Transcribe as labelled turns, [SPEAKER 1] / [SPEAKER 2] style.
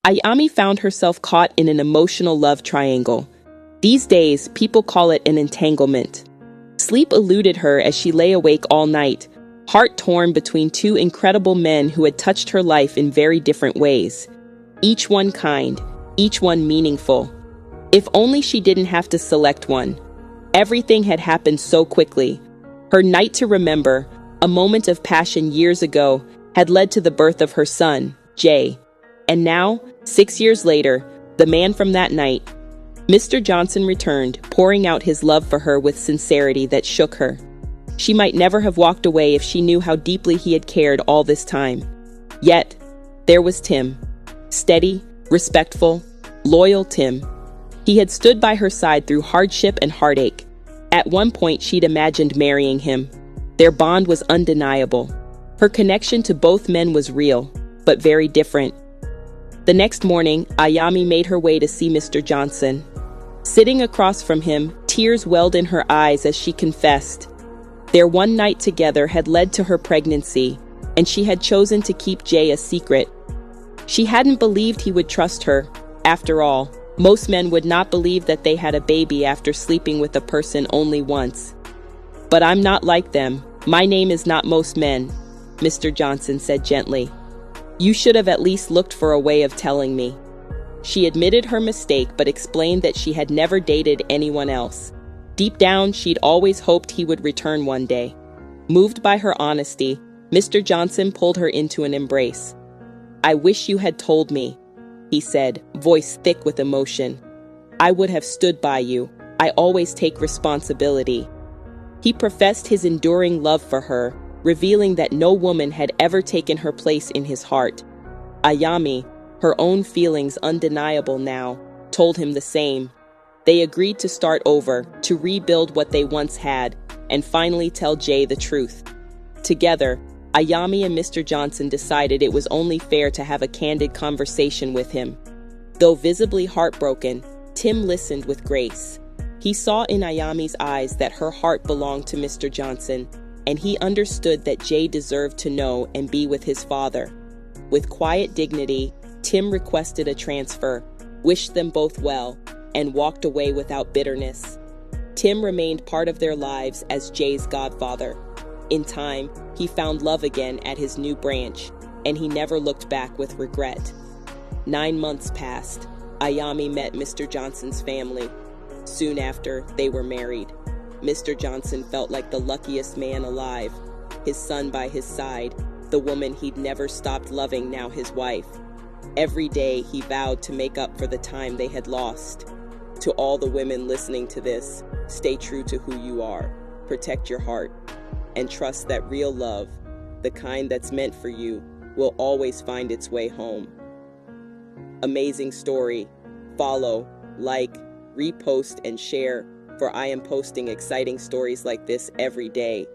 [SPEAKER 1] Ayami found herself caught in an emotional love triangle. These days, people call it an entanglement. Sleep eluded her as she lay awake all night, heart torn between two incredible men who had touched her life in very different ways. Each one kind, each one meaningful. If only she didn't have to select one. Everything had happened so quickly. Her night to remember, a moment of passion years ago, had led to the birth of her son, Jay. And now, 6 years later, the man from that night, Mr. Johnson returned, pouring out his love for her with sincerity that shook her. She might never have walked away if she knew how deeply he had cared all this time. Yet, there was Tim. Steady, respectful, loyal Tim. He had stood by her side through hardship and heartache. At one point, she'd imagined marrying him. Their bond was undeniable. Her connection to both men was real, but very different. The next morning, Ayami made her way to see Mr. Johnson. Sitting across from him, tears welled in her eyes as she confessed. Their one night together had led to her pregnancy, and she had chosen to keep Jay a secret. She hadn't believed he would trust her. After all, most men would not believe that they had a baby after sleeping with a person only once. "But I'm not like them. My name is not most men," Mr. Johnson said gently. "You should have at least looked for a way of telling me." She admitted her mistake but explained that she had never dated anyone else. Deep down, she'd always hoped he would return one day. Moved by her honesty, Mr. Johnson pulled her into an embrace. "I wish you had told me," he said, voice thick with emotion. "I would have stood by you. I always take responsibility." He professed his enduring love for her, revealing that no woman had ever taken her place in his heart. Ayami, her own feelings undeniable now, told him the same. They agreed to start over, to rebuild what they once had, and finally tell Jay the truth. Together, Ayami and Mr. Johnson decided it was only fair to have a candid conversation with him. Though visibly heartbroken, Tim listened with grace. He saw in Ayami's eyes that her heart belonged to Mr. Johnson, and he understood that Jay deserved to know and be with his father. With quiet dignity, Tim requested a transfer, wished them both well, and walked away without bitterness. Tim remained part of their lives as Jay's godfather. In time, he found love again at his new branch, and he never looked back with regret. 9 months passed. Ayami met Mr. Johnson's family. Soon after, they were married. Mr. Johnson felt like the luckiest man alive. His son by his side, the woman he'd never stopped loving, now his wife. Every day, he vowed to make up for the time they had lost. To all the women listening to this, stay true to who you are, protect your heart, and trust that real love, the kind that's meant for you, will always find its way home. Amazing story. Follow, like, repost, and share, for I am posting exciting stories like this every day.